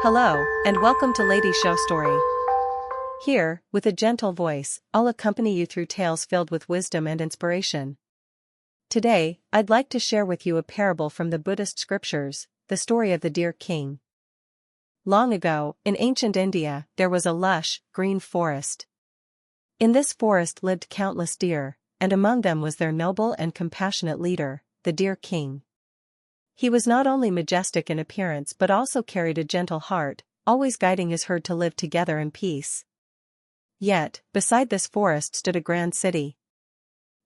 Hello, and welcome to Lady Show Story. Here, with a gentle voice, I'll accompany you through tales filled with wisdom and inspiration. Today, I'd like to share with you a parable from the Buddhist scriptures, the story of the Deer King. Long ago, in ancient India, there was a lush, green forest. In this forest lived countless deer, and among them was their noble and compassionate leader, the Deer King. He was not only majestic in appearance but also carried a gentle heart, always guiding his herd to live together in peace. Yet, beside this forest stood a grand city.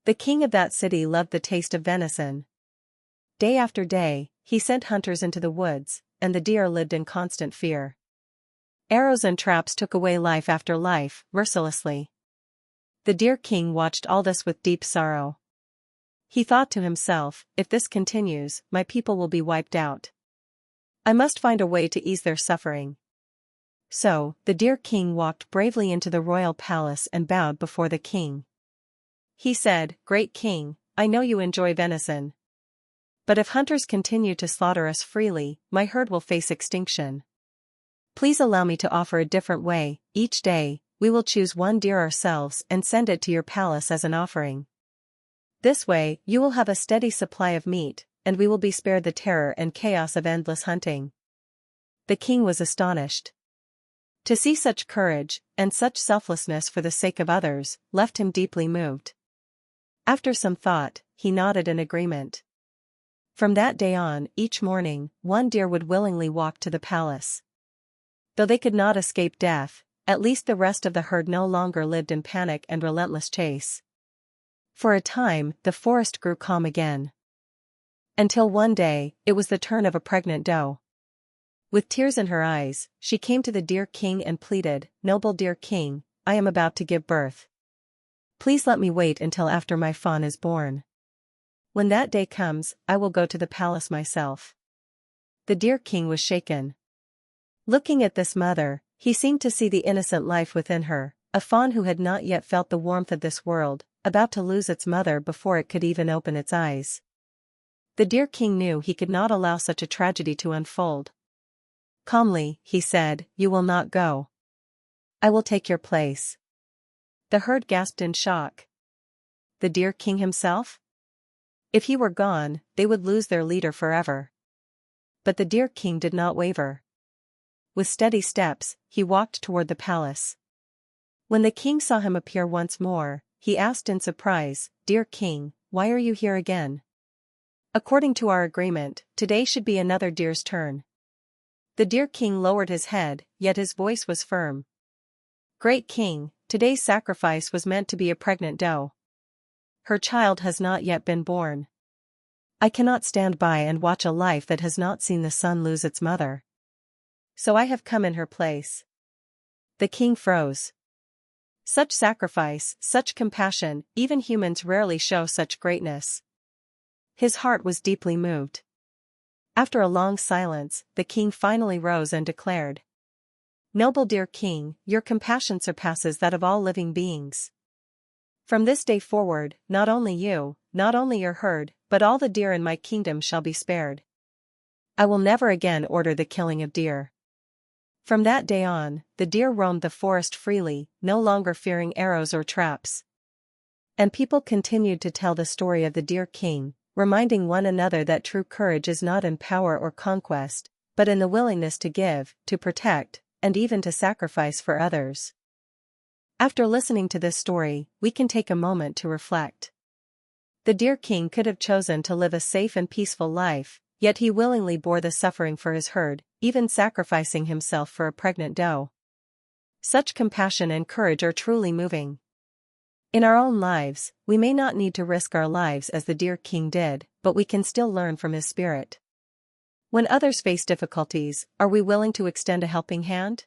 The king of that city loved the taste of venison. Day after day, he sent hunters into the woods, and the deer lived in constant fear. Arrows and traps took away life after life, mercilessly. The Deer King watched all this with deep sorrow. He thought to himself, if this continues, my people will be wiped out. I must find a way to ease their suffering. So, the Deer King walked bravely into the royal palace and bowed before the king. He said, "Great king, I know you enjoy venison. But if hunters continue to slaughter us freely, my herd will face extinction. Please allow me to offer a different way. Each day, we will choose one deer ourselves and send it to your palace as an offering. This way, you will have a steady supply of meat, and we will be spared the terror and chaos of endless hunting." The king was astonished. To see such courage, and such selflessness for the sake of others, left him deeply moved. After some thought, he nodded in agreement. From that day on, each morning, one deer would willingly walk to the palace. Though they could not escape death, at least the rest of the herd no longer lived in panic and relentless chase. For a time, the forest grew calm again. Until one day, it was the turn of a pregnant doe. With tears in her eyes, she came to the Deer King and pleaded, "Noble Deer King, I am about to give birth. Please let me wait until after my fawn is born. When that day comes, I will go to the palace myself." The Deer King was shaken. Looking at this mother, he seemed to see the innocent life within her, a fawn who had not yet felt the warmth of this world, about to lose its mother before it could even open its eyes. The Deer King knew he could not allow such a tragedy to unfold. Calmly, he said, "You will not go. I will take your place." The herd gasped in shock. The Deer King himself? If he were gone, they would lose their leader forever. But the Deer King did not waver. With steady steps, he walked toward the palace. When the king saw him appear once more, he asked in surprise, "Deer King, why are you here again? According to our agreement, today should be another deer's turn." The Deer King lowered his head, yet his voice was firm. "Great king, today's sacrifice was meant to be a pregnant doe. Her child has not yet been born. I cannot stand by and watch a life that has not seen the sun lose its mother. So I have come in her place." The king froze. Such sacrifice, such compassion, even humans rarely show such greatness. His heart was deeply moved. After a long silence, the king finally rose and declared, "Noble Deer King, your compassion surpasses that of all living beings. From this day forward, not only you, not only your herd, but all the deer in my kingdom shall be spared. I will never again order the killing of deer." From that day on, the deer roamed the forest freely, no longer fearing arrows or traps. And people continued to tell the story of the Deer King, reminding one another that true courage is not in power or conquest, but in the willingness to give, to protect, and even to sacrifice for others. After listening to this story, we can take a moment to reflect. The Deer King could have chosen to live a safe and peaceful life, yet he willingly bore the suffering for his herd, even sacrificing himself for a pregnant doe. Such compassion and courage are truly moving. In our own lives, we may not need to risk our lives as the Deer King did, but we can still learn from his spirit. When others face difficulties, are we willing to extend a helping hand?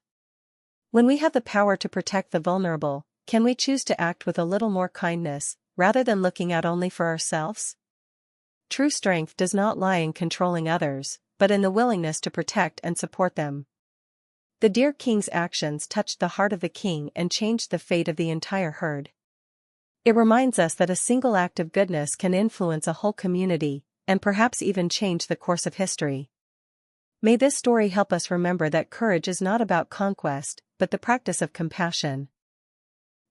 When we have the power to protect the vulnerable, can we choose to act with a little more kindness, rather than looking out only for ourselves? True strength does not lie in controlling others, but in the willingness to protect and support them. The Deer King's actions touched the heart of the king and changed the fate of the entire herd. It reminds us that a single act of goodness can influence a whole community, and perhaps even change the course of history. May this story help us remember that courage is not about conquest, but the practice of compassion.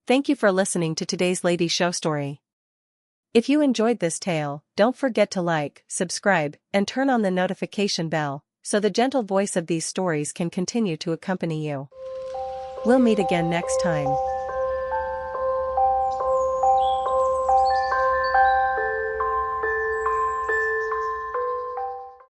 Thank you for listening to today's Lady Show story. If you enjoyed this tale, don't forget to like, subscribe, and turn on the notification bell, so the gentle voice of these stories can continue to accompany you. We'll meet again next time.